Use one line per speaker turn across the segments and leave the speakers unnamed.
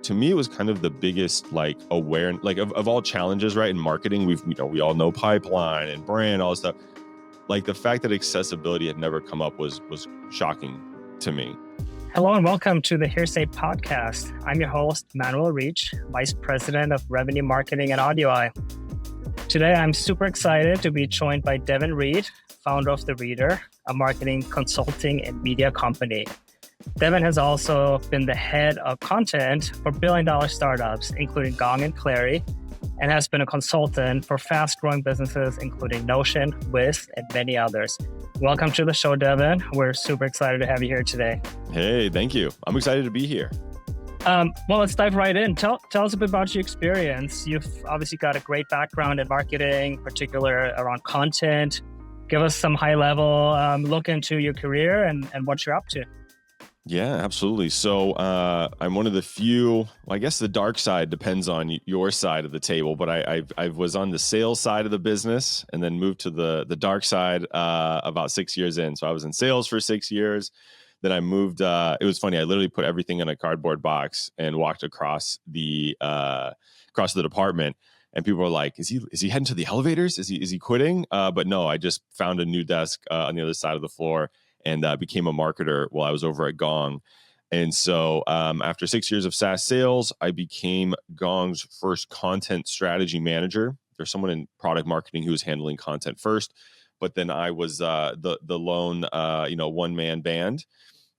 to me, it was kind of the biggest like awareness, like of all challenges, right? In marketing, we all know pipeline and brand, all this stuff. Like the fact that accessibility had never come up was shocking to me.
Hello and welcome to the HearSay podcast. I'm your host, Manuel Rietzsch, Vice President of Revenue Marketing at AudioEye. Today, I'm super excited to be joined by Devin Reed, founder of The Reader, a marketing consulting and media company. Devin has also been the head of content for billion-dollar startups, including Gong and Clary, and has been a consultant for fast-growing businesses, including Notion, Wiz, and many others. Welcome to the show, Devin. We're super excited to have you here today.
Hey, thank you. I'm excited to be here.
Well, let's dive right in. Tell us a bit about your experience. You've obviously got a great background in marketing, particularly around content. Give us some high-level look into your career and what you're up to.
Yeah, absolutely. So I'm one of the few, I guess the dark side depends on your side of the table, but I was on the sales side of the business and then moved to the dark side about 6 years in. So I was in sales for 6 years. Then I moved, it was funny, I literally put everything in a cardboard box and walked across the department. And people were like, is he heading to the elevators? Is he quitting? But no, I just found a new desk on the other side of the floor and became a marketer while I was over at Gong. And so after 6 years of SaaS sales, I became Gong's first content strategy manager. There's someone in product marketing who was handling content first, but then I was the lone one-man band,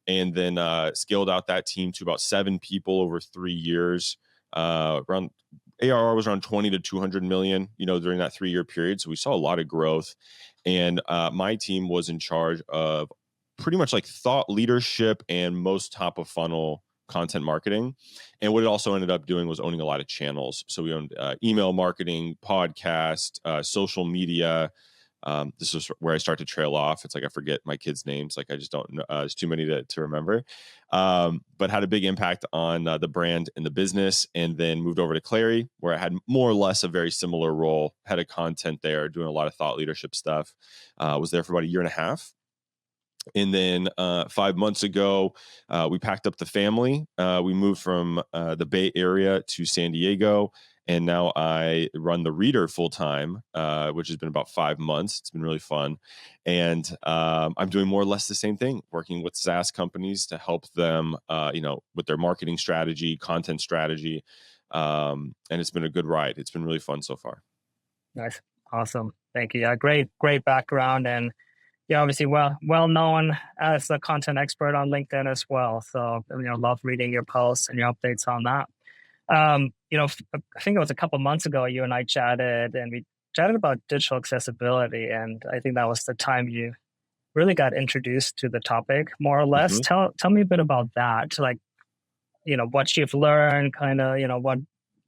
and then scaled out that team to about 7 people over 3 years. Around ARR was around 20 to 200 million, during that 3-year period. So we saw a lot of growth, and my team was in charge of pretty much like thought leadership and most top of funnel content marketing. And what it also ended up doing was owning a lot of channels. So we owned email marketing, podcast, social media. This is where I start to trail off. It's like I forget my kids' names. Like I just don't know. There's too many to remember. But had a big impact on the brand and the business. And then moved over to Clary, where I had more or less a very similar role. Head of content there, doing a lot of thought leadership stuff. Was there for about a year and a half. And then 5 months ago, we packed up the family. We moved from the Bay Area to San Diego. And now I run The Reader full time, which has been about 5 months. It's been really fun. And I'm doing more or less the same thing, working with SaaS companies to help them, with their marketing strategy, content strategy. And it's been a good ride. It's been really fun so far.
Nice. Awesome. Thank you. Yeah, great background. And yeah, obviously well known as a content expert on LinkedIn as well. So, love reading your posts and your updates on that. I think it was a couple months ago you and I chatted, and we chatted about digital accessibility. And I think that was the time you really got introduced to the topic, more or less. Mm-hmm. Tell me a bit about that. Like, what you've learned, kind of, what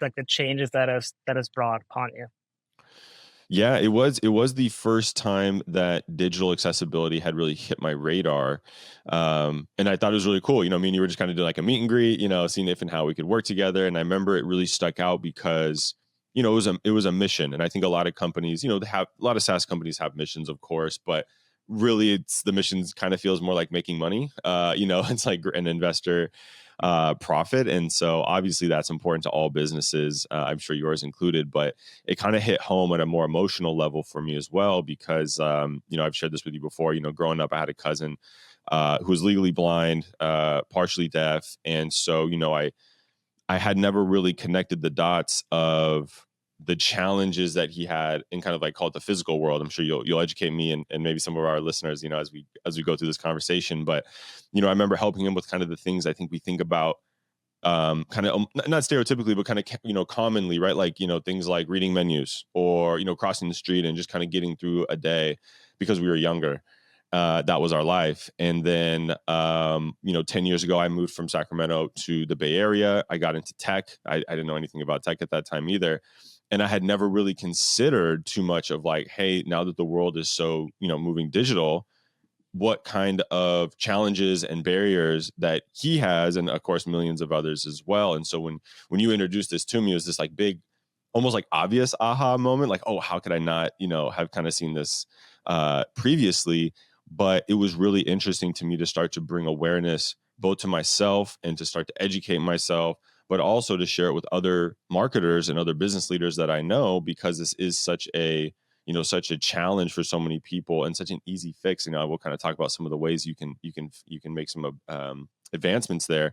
like the changes that has brought upon you.
Yeah, it was the first time that digital accessibility had really hit my radar. And I thought it was really cool. Me and you were just kind of doing like a meet and greet, seeing if and how we could work together. And I remember it really stuck out because, it was a mission. And I think a lot of companies, they have a lot of SaaS companies have missions, of course, but really it's the missions kind of feels more like making money. It's like an investor profit. And so obviously that's important to all businesses. I'm sure yours included, but it kind of hit home at a more emotional level for me as well, because, I've shared this with you before, growing up, I had a cousin who was legally blind, partially deaf. And so, I had never really connected the dots of the challenges that he had in kind of like call it the physical world. I'm sure you'll educate me and maybe some of our listeners, as we go through this conversation. But, I remember helping him with kind of the things I think we think about kind of not stereotypically, but kind of, commonly, right? Like, things like reading menus or, crossing the street and just kind of getting through a day because we were younger. That was our life. And then, 10 years ago, I moved from Sacramento to the Bay Area. I got into tech. I didn't know anything about tech at that time either. And I had never really considered too much of like, hey, now that the world is so, moving digital, what kind of challenges and barriers that he has, and of course, millions of others as well. And so when you introduced this to me, it was this like big, almost like obvious aha moment, like, oh, how could I not, have kind of seen this previously? But it was really interesting to me to start to bring awareness both to myself and to start to educate myself, but also to share it with other marketers and other business leaders that I know, because this is such a, such a challenge for so many people and such an easy fix. We'll kind of talk about some of the ways you can make some advancements there.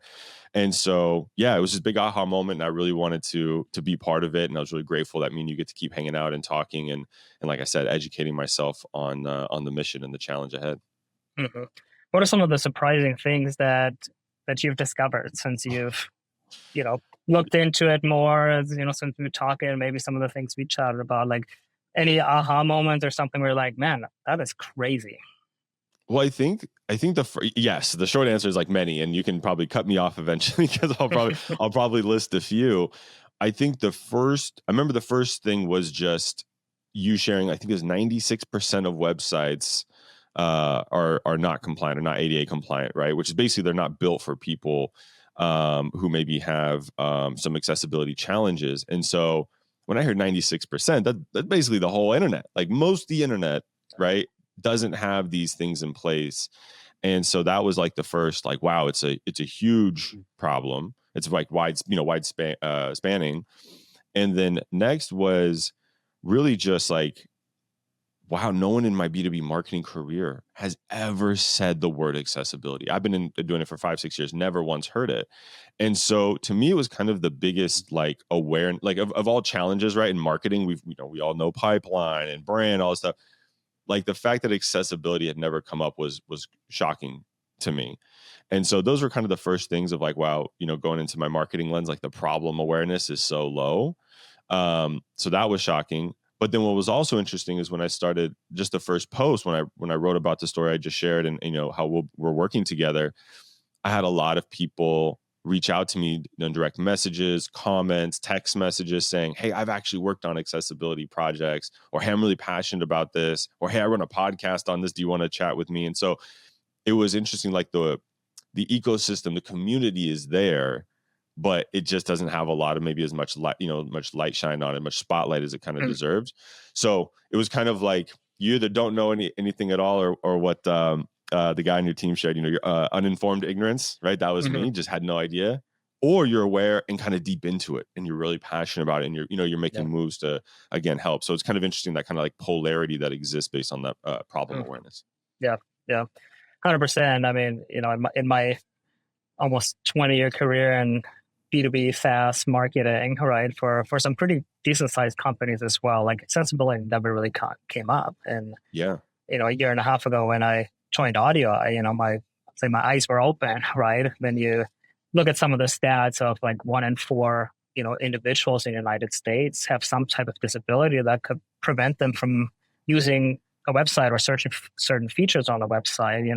And so, yeah, it was this big aha moment, and I really wanted to be part of it. And I was really grateful that me and you get to keep hanging out and talking, and like I said, educating myself on the mission and the challenge ahead.
Mm-hmm. What are some of the surprising things that you've discovered since you've, looked into it more, since we're talking, maybe some of the things we chatted about, like any aha moments or something where you're like, man, that is crazy?
Well, I think yes, the short answer is like many, and you can probably cut me off eventually because I'll probably list a few. I think I remember the first thing was just you sharing. I think it was 96% of websites are not compliant or not ADA compliant, right? Which is basically they're not built for people who maybe have some accessibility challenges. And so when I heard 96%, that's basically the whole internet. Like most of the internet, right, doesn't have these things in place. And so that was like the first, like, wow, it's a huge problem. It's like spanning. And then next was really just like, wow, no one in my B2B marketing career has ever said the word accessibility. I've been doing it for 5-6 years, never once heard it. And so to me, it was kind of the biggest like awareness, like of all challenges, right? In marketing, we all know pipeline and brand, all this stuff. Like the fact that accessibility had never come up was shocking to me. And so those were kind of the first things of like, wow, going into my marketing lens, like the problem awareness is so low. So that was shocking. But then what was also interesting is when I started just the first post, when I wrote about the story I just shared and how we're working together, I had a lot of people reach out to me in direct messages, comments, text messages saying, hey, I've actually worked on accessibility projects, or hey, I'm really passionate about this, or hey, I run a podcast on this. Do you want to chat with me? And so it was interesting, like the ecosystem, the community is there, but it just doesn't have a lot of maybe as much light, much light shine on it, much spotlight as it kind of deserves. So it was kind of like you either don't know anything at all, or what the guy on your team shared, your uninformed ignorance, right? That was me, just had no idea. Or you're aware and kind of deep into it, and you're really passionate about it, and you're making moves to, again, help. So it's kind of interesting, that kind of like polarity that exists based on that problem awareness.
Yeah, 100%. I mean, in my almost 20-year career in B2B SaaS marketing, right, for some pretty decent sized companies as well, like accessibility never really came up. And a year and a half ago when I joined AudioEye, my eyes were open, right? When you look at some of the stats of like 1 in 4, individuals in the United States have some type of disability that could prevent them from using a website or searching certain features on a website, and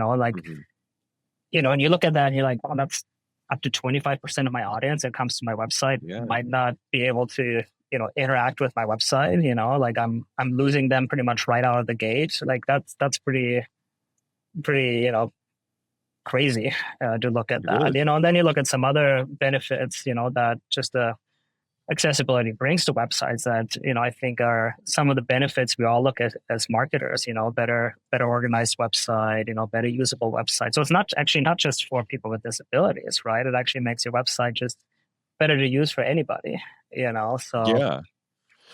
you look at that and you're like, oh, that's up to 25% of my audience that comes to my website might not be able to, interact with my website, like I'm losing them pretty much right out of the gate. Like that's pretty, crazy to look at that, and then you look at some other benefits, that just the accessibility brings to websites that, I think are some of the benefits we all look at as marketers, better organized website, better usable website. So it's not just for people with disabilities, right? It actually makes your website just better to use for anybody, so.
Yeah.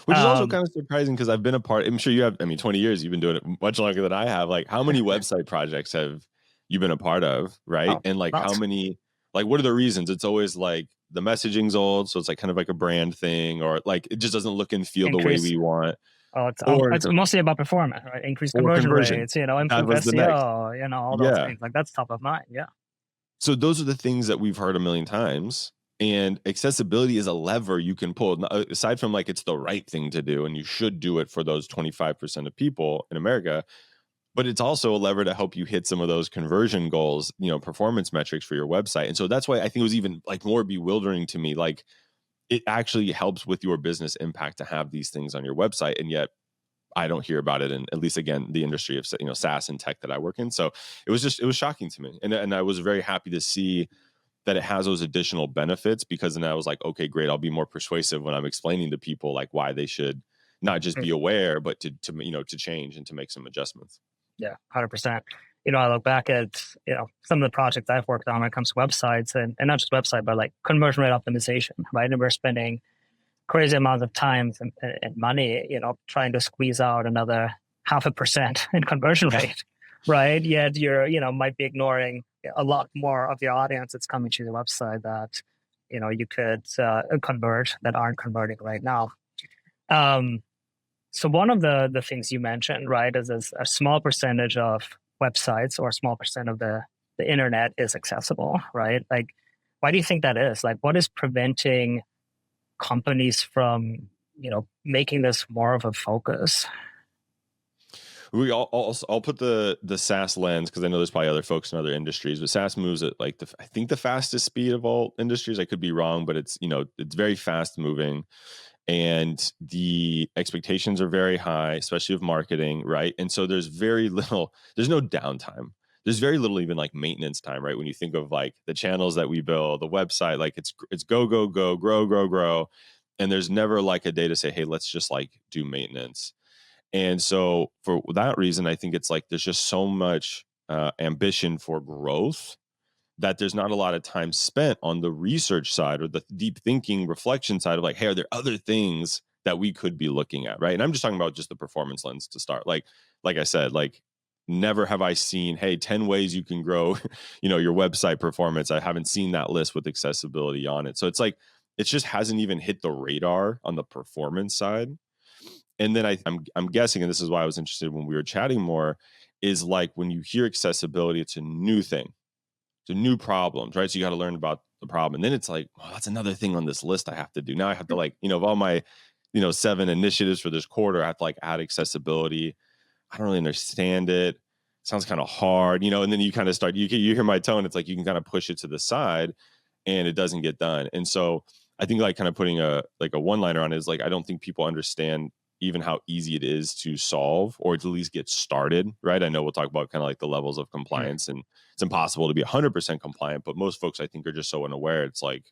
Which is also kind of surprising because I've been a part, I'm sure you have, 20 years, you've been doing it much longer than I have. Like how many website projects have you been a part of, right? And like how many, like what are the reasons? It's always like the messaging's old, so it's like kind of like a brand thing, or like it just doesn't look and feel the way we want.
It's mostly about performance, right? Increased conversion rates, improve SEO, all those things. Like that's top of mind. Yeah.
So those are the things that we've heard a million times. And accessibility is a lever you can pull, aside from like it's the right thing to do and you should do it for those 25% of people in America. But it's also a lever to help you hit some of those conversion goals, performance metrics for your website. And so that's why I think it was even like more bewildering to me. Like it actually helps with your business impact to have these things on your website. And yet I don't hear about it in, at least again, the industry of, SaaS and tech that I work in. So it was shocking to me. And I was very happy to see that it has those additional benefits, because then I was like, okay, great. I'll be more persuasive when I'm explaining to people like why they should not just be aware, but to change and to make some adjustments.
Yeah, 100%. I look back at, some of the projects I've worked on when it comes to websites and not just website, but like conversion rate optimization, right? And we're spending crazy amounts of time and money, trying to squeeze out another 0.5% in conversion rate, right? Yet you're, might be ignoring a lot more of your audience that's coming to the website that, you could convert that aren't converting right now. So one of the things you mentioned, right, is a small percentage of websites or a small percent of the internet is accessible, right? Like, why do you think that is? Like, what is preventing companies from, making this more of a focus?
I'll put the SaaS lens, because I know there's probably other folks in other industries, but SaaS moves at like I think the fastest speed of all industries. I could be wrong, but it's it's very fast moving, and the expectations are very high, especially of marketing, right? And so there's very little, there's no downtime. There's very little even like maintenance time, right? When you think of like the channels that we build, the website, like it's go, go, go, grow, grow, grow. And there's never like a day to say, hey, let's just like do maintenance. And so for that reason, I think it's like there's just so much ambition for growth that there's not a lot of time spent on the research side or the deep thinking reflection side of like, hey, are there other things that we could be looking at, right? And I'm just talking about just the performance lens to start. Like I said, like never have I seen, hey, 10 ways you can grow, your website performance. I haven't seen that list with accessibility on it. So it's like, it just hasn't even hit the radar on the performance side. And then I'm guessing, and this is why I was interested when we were chatting more, is like when you hear accessibility, it's a new thing. It's a new problem, right? So you got to learn about the problem. And then it's like, oh, that's another thing on this list I have to do. Now I have to like, of all my, 7 initiatives for this quarter, I have to like add accessibility. I don't really understand it. Sounds kind of hard, and then you kind of start, you hear my tone. It's like, you can kind of push it to the side and it doesn't get done. And so I think like kind of putting a one-liner on it is like, I don't think people understand even how easy it is to solve or to at least get started, right? I know we'll talk about kind of like the levels of compliance, and it's impossible to be 100% compliant, but most folks I think are just so unaware. It's like,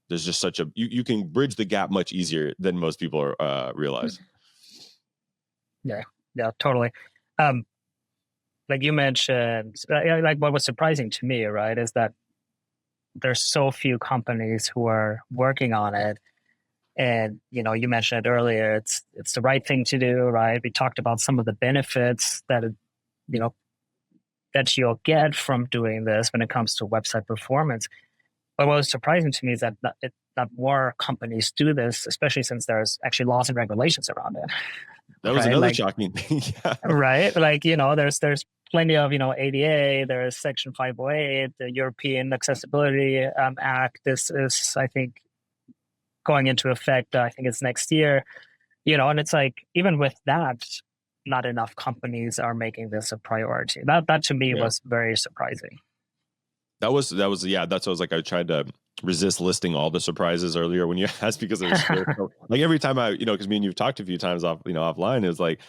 there's just such a, you can bridge the gap much easier than most people realize.
Yeah, totally. Like you mentioned, like what was surprising to me, right, is that there's so few companies who are working on it. And, you mentioned it earlier, it's the right thing to do, right? We talked about some of the benefits that, that you'll get from doing this when it comes to website performance. But what was surprising to me is that more companies do this, especially since there's actually laws and regulations around it.
That was another shocking thing. Yeah.
Right? Like, there's plenty of, ADA, there's Section 508, the European Accessibility Act. This is, I think, going into effect, I think it's next year, and it's like, even with that, not enough companies are making this a priority. That to me was very surprising. That was
that's what I was like, I tried to resist listing all the surprises earlier when you asked, because it was like every time I, because me and you've talked a few times offline, it was like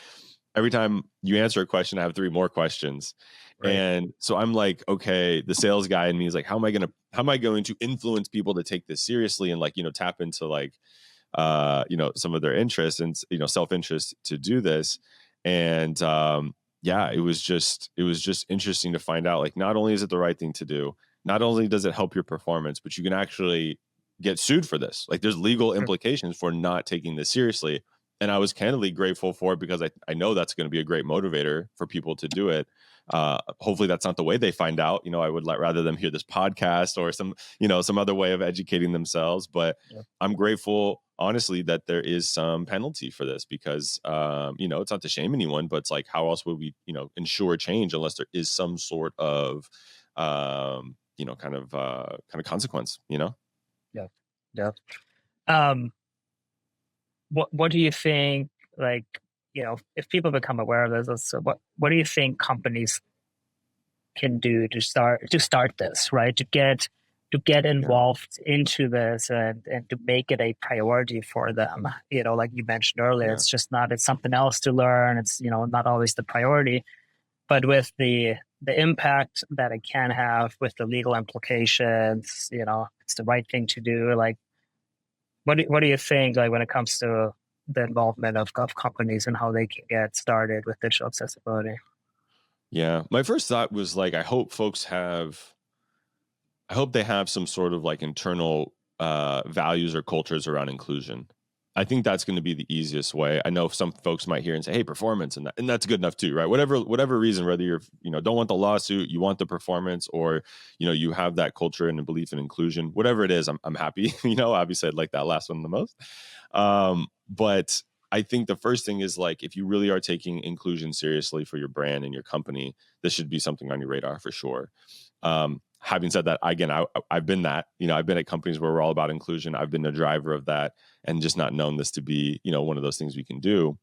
every time you answer a question, I have 3 more questions. Right. And so I'm like, okay, the sales guy in me is like, how am I going to influence people to take this seriously and like, tap into like, some of their interests and, self-interest to do this. And, it was just interesting to find out, like, not only is it the right thing to do, not only does it help your performance, but you can actually get sued for this. Like, there's legal implications for not taking this seriously. And I was candidly grateful for it, because I know that's going to be a great motivator for people to do it. Hopefully that's not the way they find out. I would rather them hear this podcast or some other way of educating themselves. But I'm grateful, honestly, that there is some penalty for this, because it's not to shame anyone, but it's like, how else would we ensure change unless there is some sort of kind of consequence.
Yeah. What do you think, like, if people become aware of this, so what do you think companies can do to start this, right? To get involved into this and to make it a priority for them. Like you mentioned earlier, it's just not, it's something else to learn. It's, not always the priority, but with the impact that it can have, with the legal implications, it's the right thing to do. Like, what do you think, like, when it comes to the involvement of companies and how they can get started with digital accessibility?
Yeah, Yeah. My first thought was like, I hope they have some sort of like internal values or cultures around inclusion. I think that's going to be the easiest way. I know some folks might hear and say, "Hey, performance," and that's good enough too, right? Whatever reason, whether you're don't want the lawsuit, you want the performance, or you have that culture and a belief in inclusion, whatever it is, I'm happy. Obviously, I'd like that last one the most. But I think the first thing is like, if you really are taking inclusion seriously for your brand and your company, this should be something on your radar for sure. Having said that, again, I've been that, I've been at companies where we're all about inclusion. I've been a driver of that and just not known this to be, one of those things we can do.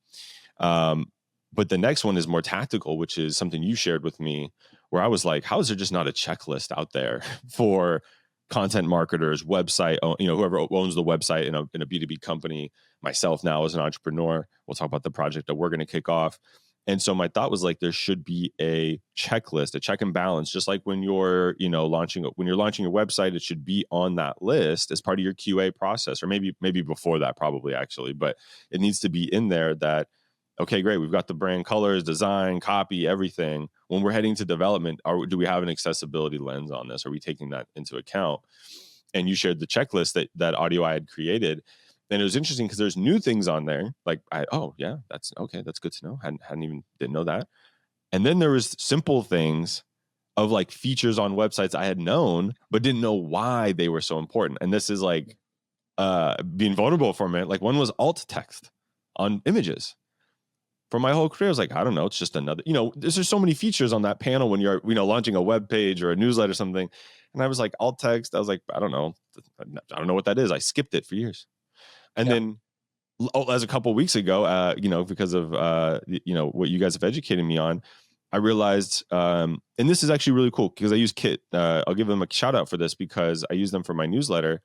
But the next one is more tactical, which is something you shared with me where I was like, how is there just not a checklist out there for content marketers, website, whoever owns the website in a B2B company, myself now as an entrepreneur, we'll talk about the project that we're going to kick off. And so my thought was like, there should be a checklist, a check and balance, just like when you're, launching your website, it should be on that list as part of your QA process, or maybe before that, probably actually, but it needs to be in there that, okay, great, we've got the brand colors, design, copy, everything. When we're heading to development, do we have an accessibility lens on this? Are we taking that into account? And you shared the checklist that AudioEye had created. And it was interesting because there's new things on there. Like, that's okay. That's good to know. Didn't know that. And then there was simple things of like features on websites I had known, but didn't know why they were so important. And this is like being vulnerable for a minute. Like, one was alt text on images. For my whole career, I was like, I don't know. It's just another, there's so many features on that panel when you're, launching a web page or a newsletter or something. And I was like, alt text. I was like, I don't know what that is. I skipped it for years. And then as a couple of weeks ago, because of, what you guys have educated me on, I realized, and this is actually really cool because I use Kit. I'll give them a shout out for this because I use them for my newsletter.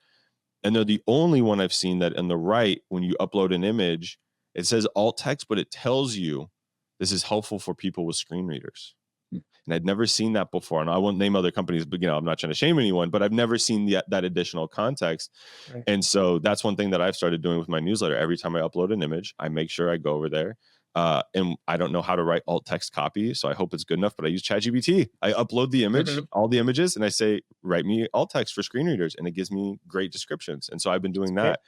And they're the only one I've seen that on the right, when you upload an image, it says alt text, but it tells you this is helpful for people with screen readers. And I'd never seen that before. And I won't name other companies, but I'm not trying to shame anyone, but I've never seen that additional context. Right. And so that's one thing that I've started doing with my newsletter. Every time I upload an image, I make sure I go over there. And I don't know how to write alt text copy, so I hope it's good enough, but I use ChatGPT. I upload the image, all the images, and I say, write me alt text for screen readers, and it gives me great descriptions. And so I've been doing that.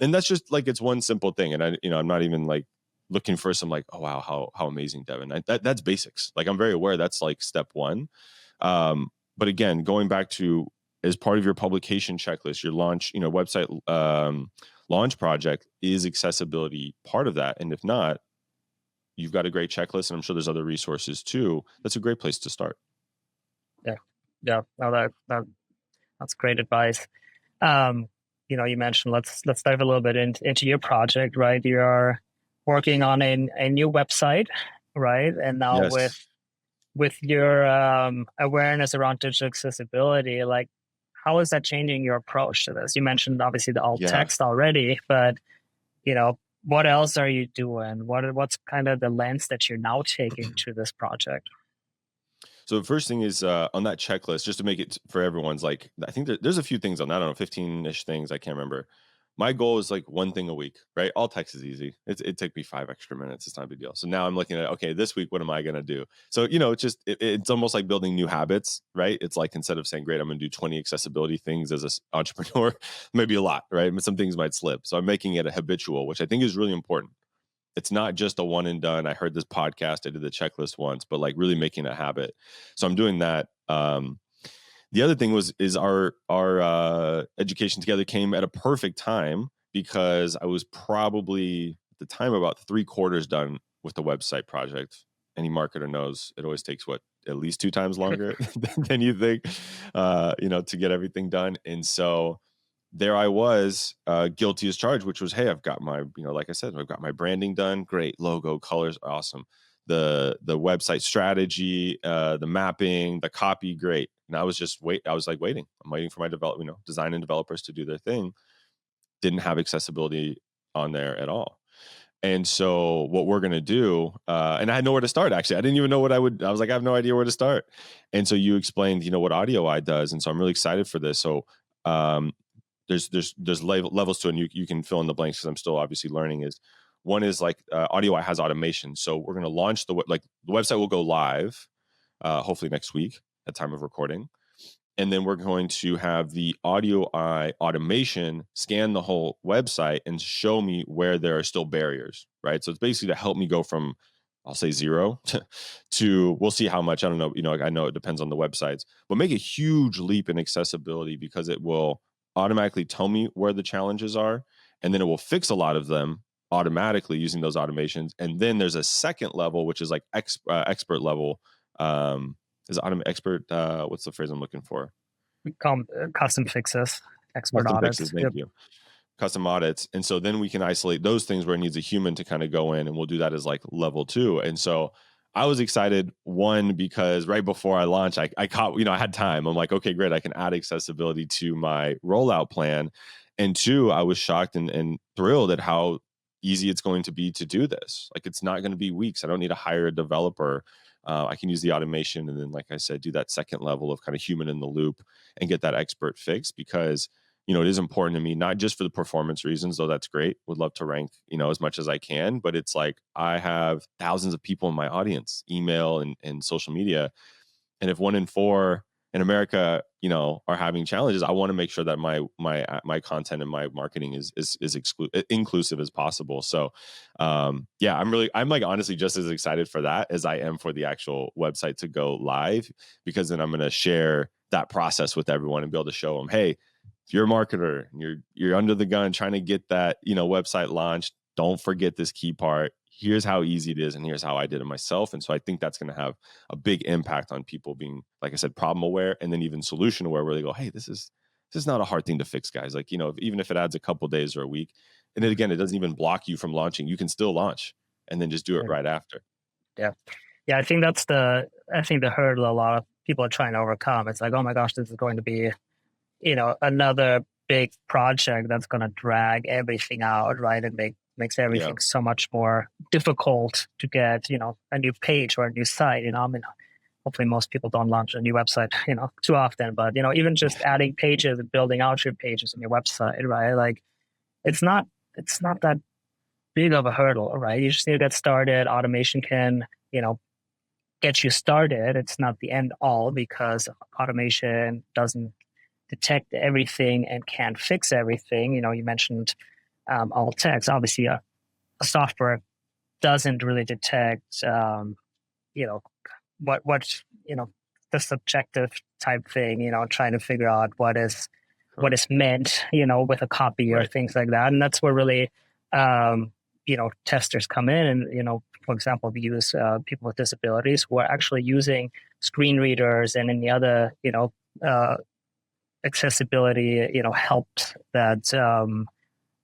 And that's just like, it's one simple thing. And I'm not even like looking for some like, oh wow, how amazing, Devin. That's basics. Like, I'm very aware that's like step one. But again, going back to, as part of your publication checklist, your launch, website launch project, is accessibility part of that? And if not, you've got a great checklist, and I'm sure there's other resources too. That's a great place to start.
Yeah. No, that's great advice. You mentioned, let's dive a little bit into your project, right? You're working on a new website, right? And now with your awareness around digital accessibility, like, how is that changing your approach to this? You mentioned obviously the alt text already, but what else are you doing? What's kind of the lens that you're now taking to this project?
So the first thing is on that checklist, just to make it for everyone's, like, I think there's a few things on that. I don't know, 15-ish things. I can't remember. My goal is like one thing a week, right? Alt text is easy. It took me 5 extra minutes. It's not a big deal. So now I'm looking at, okay, this week, what am I going to do? So, it's almost like building new habits, right? It's like, instead of saying, great, I'm going to do 20 accessibility things as an entrepreneur, maybe a lot, right? But some things might slip. So I'm making it a habitual, which I think is really important. It's not just a one and done. I heard this podcast, I did the checklist once, but like really making a habit. So I'm doing that. The other thing is our education together came at a perfect time, because I was probably at the time about 3/4 done with the website project. Any marketer knows it always takes at least 2 times longer than you think, to get everything done. And so there I was, guilty as charged, which was, hey, I've got my, like I said, I've got my branding done. Great. Logo, colors, awesome. The website strategy, the mapping, the copy, great. And I was waiting. I'm waiting for my design and developers to do their thing. Didn't have accessibility on there at all. And so what we're going to do, and I had nowhere to start, actually. I didn't even know what I was like, I have no idea where to start. And so you explained, what AudioEye does. And so I'm really excited for this. So, there's levels to it, and you can fill in the blanks, because I'm still obviously learning. Is one is like, AudioEye has automation. So we're going to launch the website will go live, hopefully next week at time of recording. And then we're going to have the AudioEye automation scan the whole website and show me where there are still barriers, right? So it's basically to help me go from, I'll say 0 to we'll see how much. I don't know. I know it depends on the websites, but make a huge leap in accessibility because it will automatically tell me where the challenges are. And then it will fix a lot of them automatically using those automations. And then there's a second level, which is like expert level. Is expert? What's the phrase I'm looking for?
Custom fixes, expert
Custom
audits.
fixes. Thank you. Custom audits. And so then we can isolate those things where it needs a human to kind of go in, and we'll do that as like level 2. And so I was excited, one, because right before I launched, I caught, I had time. I'm like, okay, great. I can add accessibility to my rollout plan. And 2, I was shocked and thrilled at how easy it's going to be to do this. Like, it's not going to be weeks. I don't need to hire a developer. I can use the automation and then, like I said, do that second level of kind of human in the loop and get that expert fix because, it is important to me, not just for the performance reasons, though that's great. Would love to rank, as much as I can. But it's like I have thousands of people in my audience, email and social media. And if 1 in 4 in America, are having challenges, I want to make sure that my content and my marketing is inclusive as possible. So, I'm like honestly just as excited for that as I am for the actual website to go live, because then I'm going to share that process with everyone and be able to show them, hey, if you're a marketer and you're under the gun trying to get that, website launched, don't forget this key part. Here's how easy it is, and here's how I did it myself. And so I think that's going to have a big impact on people being, like I said, problem aware, and then even solution aware, where they go, hey, this is not a hard thing to fix, guys. Like, even if it adds a couple days or a week, and then again, it doesn't even block you from launching. You can still launch and then just do it right after.
Yeah. I think that's the hurdle a lot of people are trying to overcome. It's like, oh my gosh, this is going to be, another big project that's going to drag everything out, right? And makes everything so much more difficult to get, a new page or a new site. Hopefully most people don't launch a new website, too often, but, even just adding pages and building out your pages on your website, right? Like, it's not that big of a hurdle, right? You just need to get started. Automation can, get you started. It's not the end all, because automation doesn't detect everything and can't fix everything. You mentioned alt text. Obviously, a software doesn't really detect, what the subjective type thing. Trying to figure out what is meant, with a copy or things like that. And that's where really, testers come in. And for example, we use people with disabilities who are actually using screen readers and any other, accessibility, helps that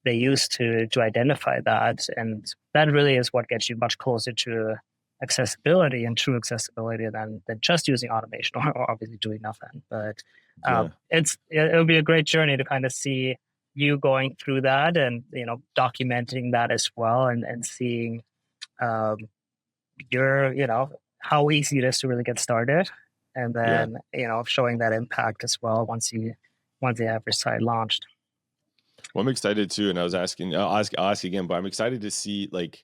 they use to identify that. And that really is what gets you much closer to accessibility and true accessibility than just using automation or obviously doing nothing. But it'll be a great journey to kind of see you going through that and, documenting that as well, and seeing how easy it is to really get started. And then, showing that impact as well once you have your site launched.
Well, I'm excited too. And I'll ask again, but I'm excited to see, like,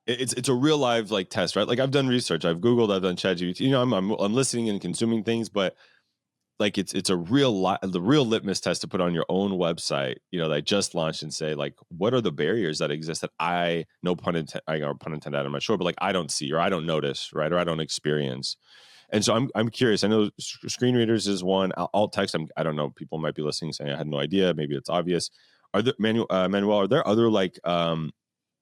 it's a real live like test, right? Like, I've done research, I've Googled, I've done ChatGPT, I'm listening and consuming things, but like, it's the real litmus test to put on your own website, that I just launched, and say, like, what are the barriers that exist that no pun intended, I'm not sure, but like, I don't see, or I don't notice, right? Or I don't experience. And so I'm curious. I know screen readers is one. Alt text, I don't know. People might be listening saying, I had no idea. Maybe it's obvious. Are there, Manuel, are there other like, I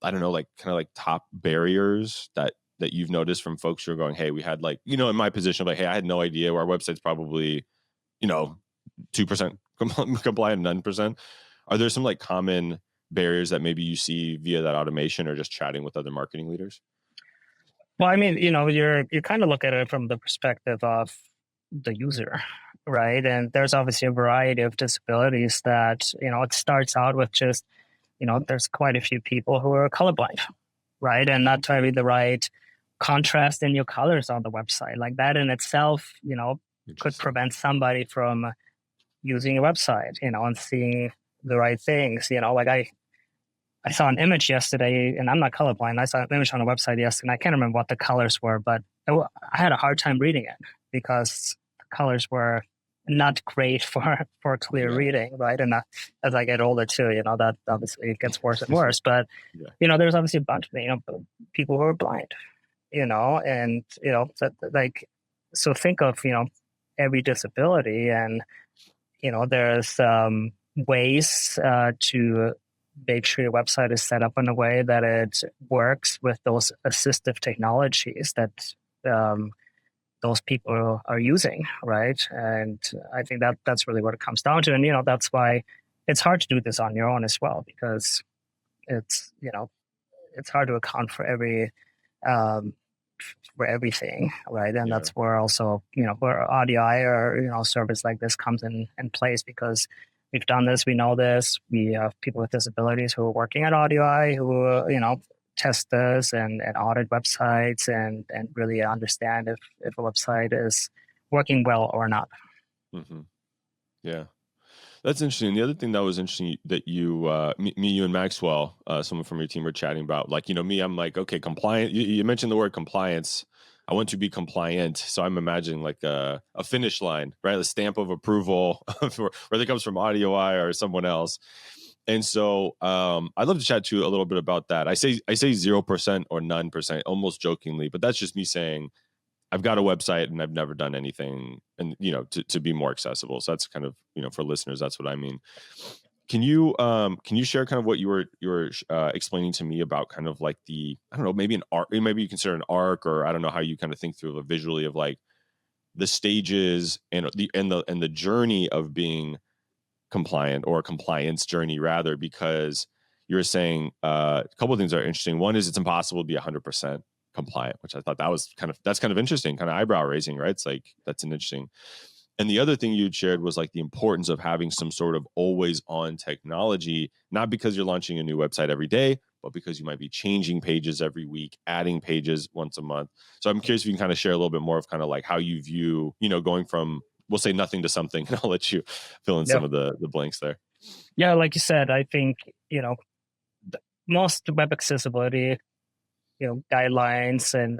don't know, like kind of like top barriers that you've noticed from folks who are going, hey, we had like, in my position, like, hey, I had no idea. Our website's probably, 2% compliant, 9%. Are there some like common barriers that maybe you see via that automation or just chatting with other marketing leaders?
Well, I mean, you kind of look at it from the perspective of the user, right? And there's obviously a variety of disabilities that, it starts out with just, there's quite a few people who are colorblind, right? And not having the right contrast in your colors on the website. Like, that in itself, could prevent somebody from using your website, and seeing the right things. Like, I I saw an image yesterday, and I'm not colorblind. I saw an image on a website yesterday, and I can't remember what the colors were, but I had a hard time reading it because the colors were not great for clear reading, right? And as I get older too, that obviously it gets worse and worse. But there's obviously a bunch of people who are blind, and like, so think of every disability, and there's ways to make sure your website is set up in a way that it works with those assistive technologies that those people are using, right? And I think that's really what it comes down to. And that's why it's hard to do this on your own as well, because it's it's hard to account for everything, right? And that's where also where AudioEye or service like this comes in place, because we've done this, we know this. We have people with disabilities who are working at AudioEye who test this and audit websites and really understand if a website is working well or not.
Mm-hmm. Yeah. That's interesting. The other thing that was interesting that you, you and Maxwell, someone from your team were chatting about, like, me, I'm like, okay, compliant. You mentioned the word compliance. I want to be compliant. So I'm imagining like a finish line, right? A stamp of approval, whether it comes from AudioEye or someone else. And so I'd love to chat to you a little bit about that. I say 0% or 9%, almost jokingly, but that's just me saying, I've got a website and I've never done anything, and to be more accessible. So that's kind of for listeners, that's what I mean. Can you share kind of what you were explaining to me about kind of like the, I don't know, maybe an arc, maybe you consider an arc, or I don't know how you kind of think through visually of like the stages and the journey of being compliant, or a compliance journey rather, because you're saying a couple of things are interesting. One is it's impossible to be 100% compliant, which I thought that's kind of interesting, kind of eyebrow raising, right? It's like, that's an interesting. And the other thing you'd shared was like the importance of having some sort of always on technology, not because you're launching a new website every day, but because you might be changing pages every week, adding pages once a month. So I'm curious if you can kind of share a little bit more of kind of like how you view, going from, we'll say nothing to something, and I'll let you fill in some of the blanks there.
Yeah, like you said, I think, most web accessibility guidelines, and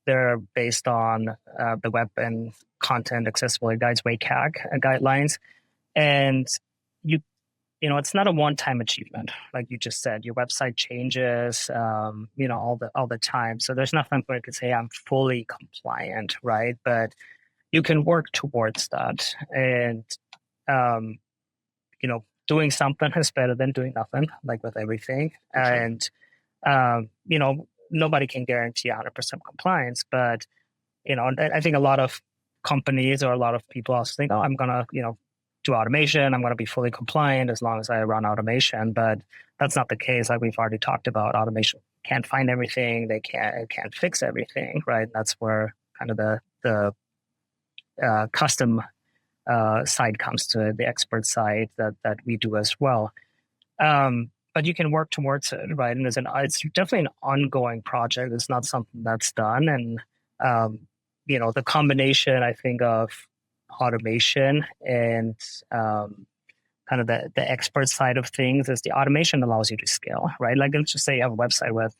they're based on the Web and Content Accessibility Guides, WCAG guidelines, and it's not a one-time achievement, like you just said. Your website changes, all the time. So there's nothing where you could say I'm fully compliant, right? But you can work towards that, and doing something is better than doing nothing, like with everything. Sure. And nobody can guarantee 100% compliance, but I think a lot of companies or a lot of people also think, oh, I'm gonna do automation, I'm gonna be fully compliant as long as I run automation. But that's not the case. Like we've already talked about, automation can't find everything, it can't fix everything, right? That's where kind of the custom side comes to the expert side that we do as well. But you can work towards it, right? And it's definitely an ongoing project. It's not something that's done. And, the combination, I think, of automation and kind of the expert side of things is the automation allows you to scale, right? Like, let's just say you have a website with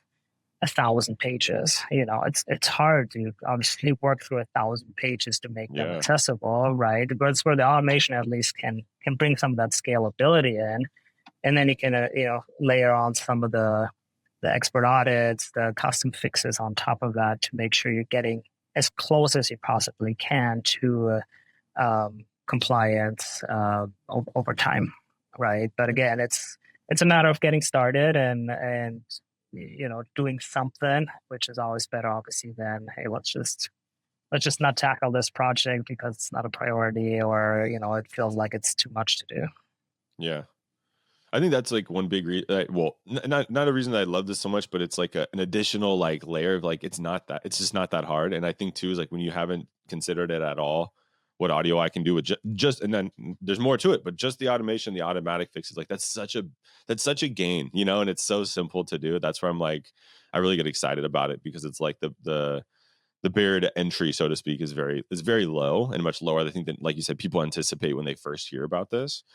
1,000 pages. It's hard to obviously work through 1,000 pages to make them accessible, right? But it's where the automation at least can bring some of that scalability in. And then you can, layer on some of the expert audits, the custom fixes on top of that to make sure you're getting as close as you possibly can to compliance over time, right? But again, it's a matter of getting started and doing something, which is always better, obviously, than, hey, let's just not tackle this project because it's not a priority, or it feels like it's too much to do.
Yeah. I think that's like one big not a reason that I love this so much, but it's like an additional like layer of like, it's just not that hard. And I think too is like when you haven't considered it at all, what AudioEye can do with just and then there's more to it, but just the automation, the automatic fixes, like that's such a gain, and it's so simple to do. That's where I'm like, I really get excited about it, because it's like the barrier to entry, so to speak, is very low, and much lower, I think, than, like you said, people anticipate when they first hear about this.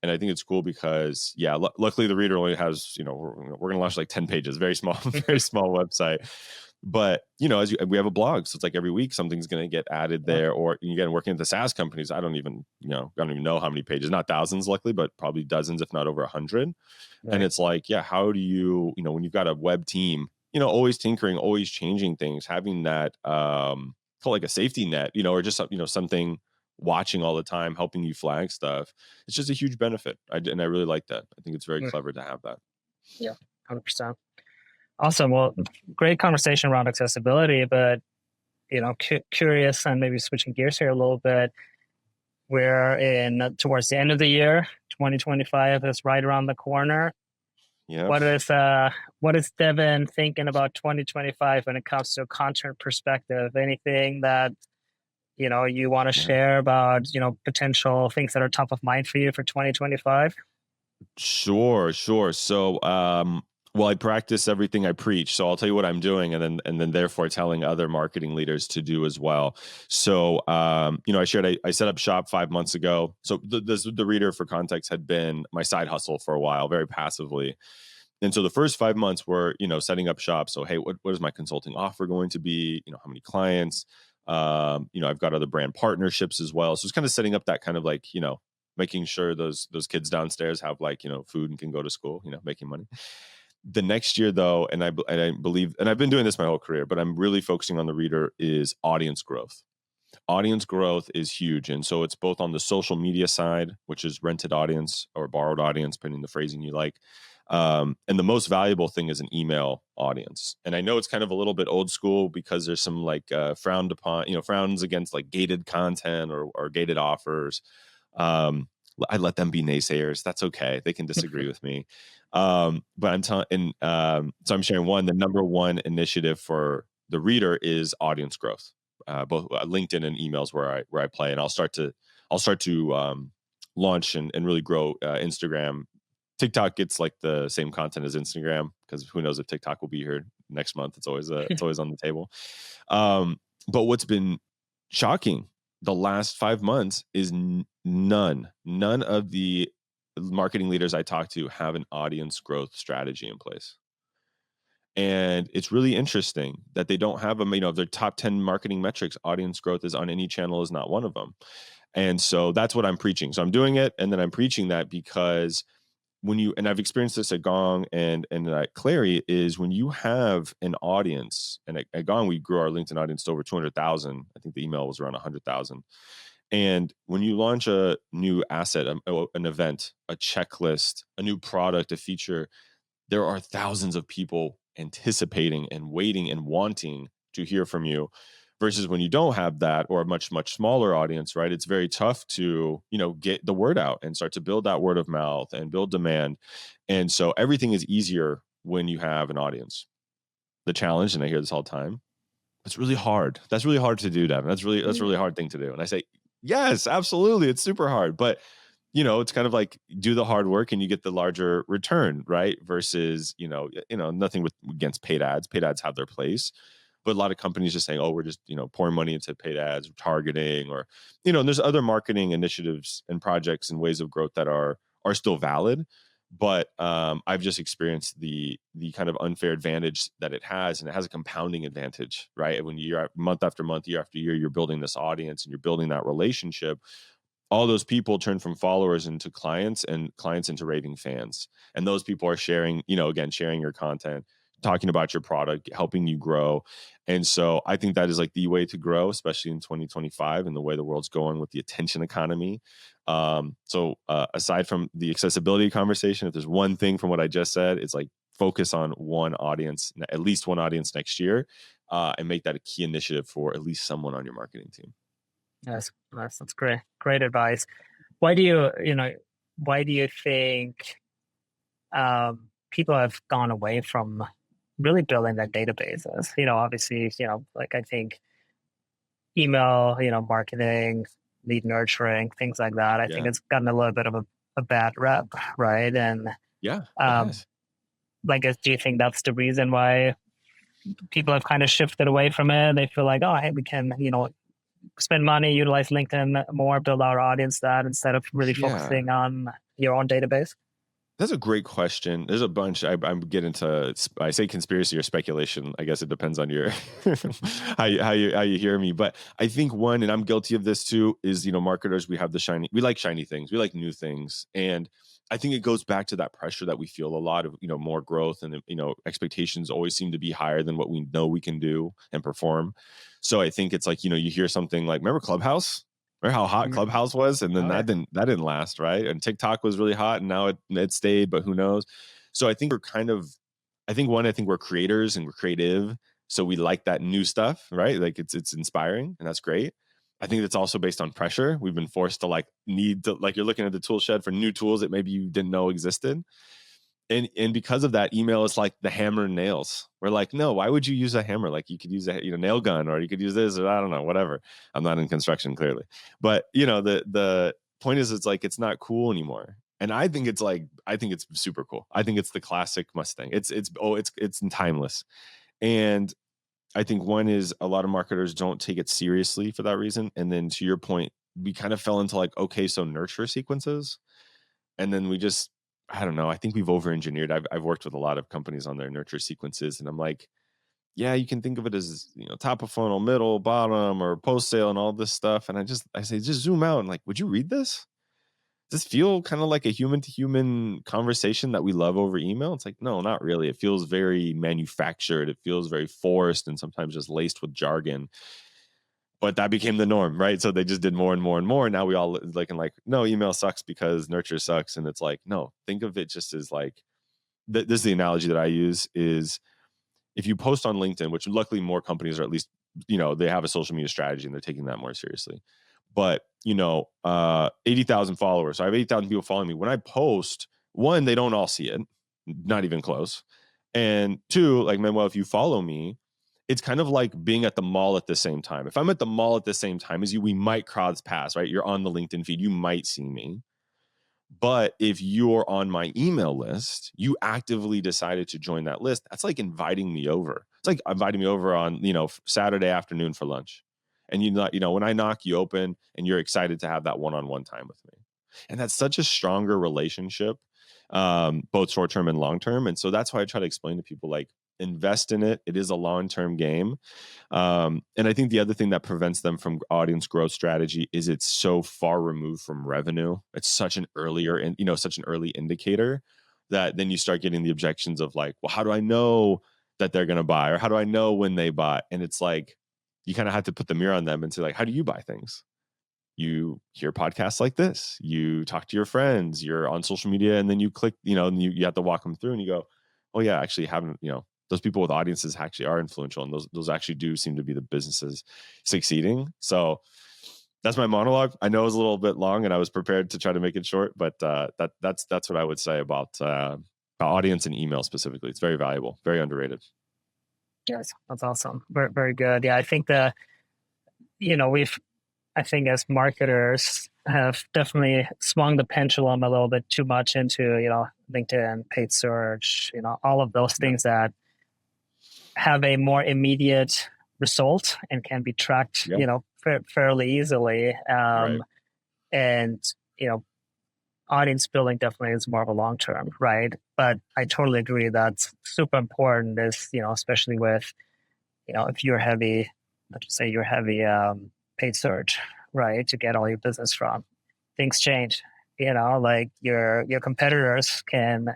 And I think it's cool because, yeah, luckily the reader only has, we're going to launch like 10 pages, very small, very small website. But, we have a blog. So it's like every week something's going to get added there. Or again, working at the SaaS companies, I don't even know how many pages, not thousands, luckily, but probably dozens, if not over 100.
Right.
And it's like, yeah, how do you, when you've got a web team, always tinkering, always changing things, having that, call like a safety net, or just, something watching all the time, helping you flag stuff. It's just a huge benefit. And I really like that. I think it's very clever to have that.
Yeah, 100%. Awesome. Well, great conversation around accessibility, but, curious and maybe switching gears here a little bit. We're towards the end of the year. 2025 is right around the corner.
Yeah.
What is Devin thinking about 2025 when it comes to a content perspective? Anything that you want to share about potential things that are top of mind for you for 2025?
Sure. So, well, I practice everything I preach. So I'll tell you what I'm doing, and then therefore telling other marketing leaders to do as well. So, I shared I set up shop 5 months ago. So the reader, for context, had been my side hustle for a while, very passively. And so the first 5 months were, setting up shop. So, hey, what is my consulting offer going to be? How many clients? I've got other brand partnerships as well. So it's kind of setting up that kind of like, making sure those kids downstairs have like, food and can go to school, making money. The next year though, and I believe, and I've been doing this my whole career, but I'm really focusing on the reader, is audience growth. Audience growth is huge. And so it's both on the social media side, which is rented audience or borrowed audience, depending on the phrasing you like. And the most valuable thing is an email audience. And I know it's kind of a little bit old school because there's some like frowned upon, frowns against like gated content or gated offers. I let them be naysayers. That's okay. They can disagree with me. But I'm telling, and so I'm sharing the number one initiative for the reader is audience growth. Both LinkedIn and emails where I play, and I'll start to launch and really grow Instagram. TikTok gets like the same content as Instagram because who knows if TikTok will be here next month. It's always on the table. But what's been shocking the last 5 months is none of the marketing leaders I talk to have an audience growth strategy in place. And it's really interesting that they don't have them, of their top 10 marketing metrics, audience growth is on any channel is not one of them. And so that's what I'm preaching. So I'm doing it. And then I'm preaching that because and I've experienced this at Gong and at Clary, is when you have an audience, and at Gong, we grew our LinkedIn audience to over 200,000. I think the email was around 100,000. And when you launch a new asset, an event, a checklist, a new product, a feature, there are thousands of people anticipating and waiting and wanting to hear from you. Versus when you don't have that, or a much, much smaller audience, right? It's very tough to, get the word out and start to build that word of mouth and build demand. And so everything is easier when you have an audience. The challenge, and I hear this all the time, it's really hard. That's really hard to do, Devin. That's a really hard thing to do. And I say, yes, absolutely. It's super hard. But, it's kind of like do the hard work and you get the larger return, right? Versus, nothing against paid ads. Paid ads have their place. But a lot of companies just saying, oh, we're just, pouring money into paid ads, targeting, or, and there's other marketing initiatives and projects and ways of growth that are still valid. But I've just experienced the kind of unfair advantage that it has, and it has a compounding advantage, right? When you're month after month, year after year, you're building this audience and you're building that relationship. All those people turn from followers into clients, and clients into raving fans. And those people are sharing, again, sharing your content, talking about your product, helping you grow. And so I think that is like the way to grow, especially in 2025 and the way the world's going with the attention economy. So aside from the accessibility conversation, if there's one thing from what I just said, it's like focus on one audience, at least one audience next year, and make that a key initiative for at least someone on your marketing team.
Yes, that's great. Great advice. Why do you think people have gone away from really building their databases? Obviously, like I think email, marketing, lead nurturing, things like that. I think it's gotten a little bit of a bad rep, right? And like, do you think that's the reason why people have kind of shifted away from it? They feel like, oh, hey, we can, spend money, utilize LinkedIn more, build our audience that instead of really
Yeah.
focusing on your own database?
That's a great question. There's a bunch. I'm getting into. I say conspiracy or speculation. I guess it depends on your how you hear me. But I think one, and I'm guilty of this too, is marketers. We like shiny things. We like new things, and I think it goes back to that pressure that we feel a lot of. More growth, and expectations always seem to be higher than what we know we can do and perform. So I think it's like you hear something like, remember Clubhouse? Remember how hot Clubhouse was, and then that didn't last, right? And TikTok was really hot, and now it stayed, but who knows? So I think I think we're creators and we're creative, so we like that new stuff, right? Like it's inspiring, and that's great. I think that's also based on pressure. We've been forced to need to, you're looking at the tool shed for new tools that maybe you didn't know existed. And because of that, email is like the hammer and nails. We're like, no, why would you use a hammer? Like you could use a nail gun, or you could use this, or I don't know, whatever. I'm not in construction, clearly, but the point is, it's like it's not cool anymore. And I think it's super cool. I think it's the classic Mustang. It's timeless. And I think one is a lot of marketers don't take it seriously for that reason. And then to your point, we kind of fell into okay, so nurture sequences, and then we just, I don't know. I think we've over-engineered. I've worked with a lot of companies on their nurture sequences, and I'm like, yeah, you can think of it as top of funnel, middle, bottom, or post sale, and all this stuff. And I say, just zoom out and would you read this? Does this feel kind of like a human to human conversation that we love over email? It's like, no, not really. It feels very manufactured. It feels very forced, and sometimes just laced with jargon. But that became the norm, right? So they just did more and more and more. Now we all no, email sucks because nurture sucks. And it's like, no, think of it just as this is the analogy that I use is if you post on LinkedIn, which luckily more companies are, at least, they have a social media strategy and they're taking that more seriously. But, 80,000 followers. So I have 80,000 people following me. When I post, one, they don't all see it, not even close. And two, like Manuel, if you follow me, it's kind of like being at the mall at the same time. If I'm at the mall at the same time as you, we might cross paths, right? You're on the LinkedIn feed. You might see me. But if you're on my email list, you actively decided to join that list. That's like inviting me over. It's like inviting me over on, Saturday afternoon for lunch. And when I knock, you open and you're excited to have that one-on-one time with me. And that's such a stronger relationship, both short-term and long-term. And so that's why I try to explain to people, invest in it. It is a long-term game. And I think the other thing that prevents them from audience growth strategy is it's so far removed from revenue. It's such an such an early indicator that then you start getting the objections of well, how do I know that they're going to buy, or how do I know when they buy? And it's like, you kind of have to put the mirror on them and say, how do you buy things? You hear podcasts like this, you talk to your friends, you're on social media, and then you click, and you have to walk them through and you go, oh yeah, actually having, those people with audiences actually are influential, and those actually do seem to be the businesses succeeding. So that's my monologue. I know it was a little bit long, and I was prepared to try to make it short, but that's what I would say about audience and email specifically. It's very valuable, very underrated.
Yes, that's awesome. Very, very good. Yeah, I think I think as marketers have definitely swung the pendulum a little bit too much into, LinkedIn, paid search, all of those things that have a more immediate result and can be tracked, fairly easily.
Right.
And, audience building definitely is more of a long term, right? But I totally agree that's super important is, especially with, if you're heavy, let's just say you're heavy paid search, right, to get all your business from, things change. Your competitors can,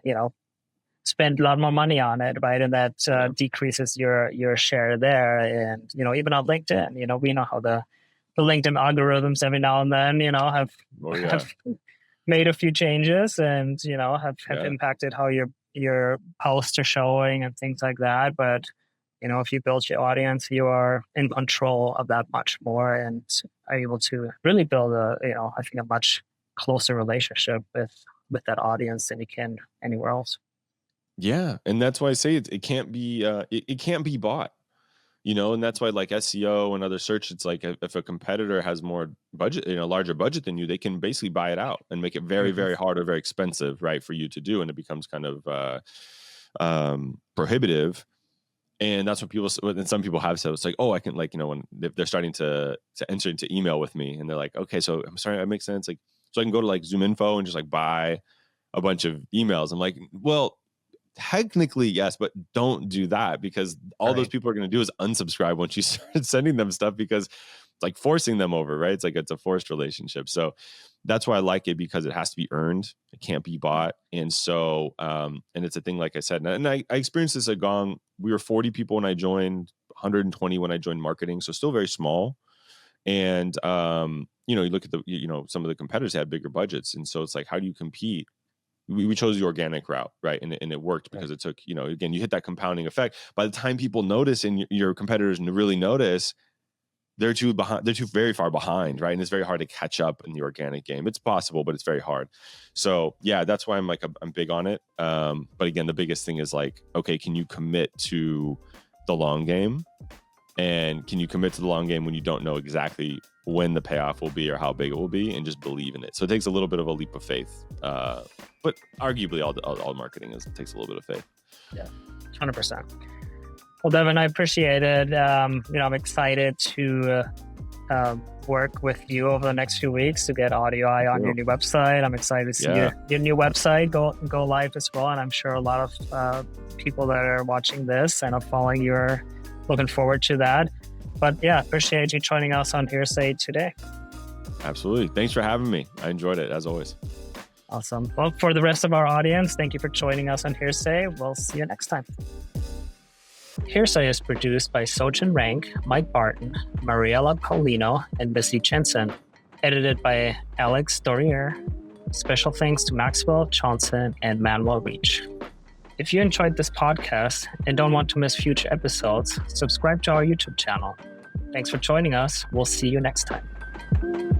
spend a lot more money on it, right? And that decreases your share there. And, even on LinkedIn, we know how the LinkedIn algorithms every now and then, have made a few changes and, have impacted how your posts are showing and things like that. But, if you build your audience, you are in control of that much more and are able to really build I think a much closer relationship with that audience than you can anywhere else.
Yeah. And that's why I say it can't be, it can't be bought, and that's why SEO and other search, it's like if a competitor has more budget, larger budget than you, they can basically buy it out and make it very, very hard or very expensive, right, for you to do. And it becomes kind of prohibitive. And that's what people, and some people have said, it's like, oh, I can, like, you know, when they're starting to enter into email with me, and they're like, okay, so I'm sorry, that makes sense. Like, so I can go to like Zoom Info and just like buy a bunch of emails. I'm like, well, technically yes, but don't do that, because all those people are going to do is unsubscribe once you start sending them stuff, because it's like forcing them over, right? It's like, it's a forced relationship. So that's why I like it, because it has to be earned. It can't be bought. And so, and it's a thing, like I said, and I experienced this at Gong. We were 40 people when I joined, 120 when I joined marketing. So still very small. And, you know, you look at the, you know, some of the competitors have bigger budgets. And so it's like, how do you compete? We chose the organic route, right? And it worked, because it took, you know, again, you hit that compounding effect. By the time people notice, and your competitors really notice, they're too very far behind, right? And it's very hard to catch up in the organic game. It's possible, but it's very hard. So yeah, that's why I'm big on it. But again, the biggest thing is like, okay, can you commit to the long game? And can you commit to the long game when you don't know exactly when the payoff will be or how big it will be, and just believe in it? So it takes a little bit of a leap of faith. But arguably all marketing takes a little bit of faith.
Yeah, 100%. Well, Devin, I appreciate it. You know, I'm excited to work with you over the next few weeks to get AudioEye on your new website. I'm excited to see your new website go live as well. And I'm sure a lot of people that are watching this and are following you are looking forward to that. But yeah, appreciate you joining us on HearSay today. Absolutely. Thanks for having me. I enjoyed it, as always. Awesome. Well, for the rest of our audience, thank you for joining us on HearSay. We'll see you next time. HearSay is produced by Sojin, Mike Barton, Mariella, Paulino, and Missy, Jensen. Edited by Alex Dorrier. Special thanks to Maxwell, Jensen, and Manuel Rietzsch. If you enjoyed this podcast and don't want to miss future episodes, subscribe to our YouTube channel. Thanks for joining us. We'll see you next time.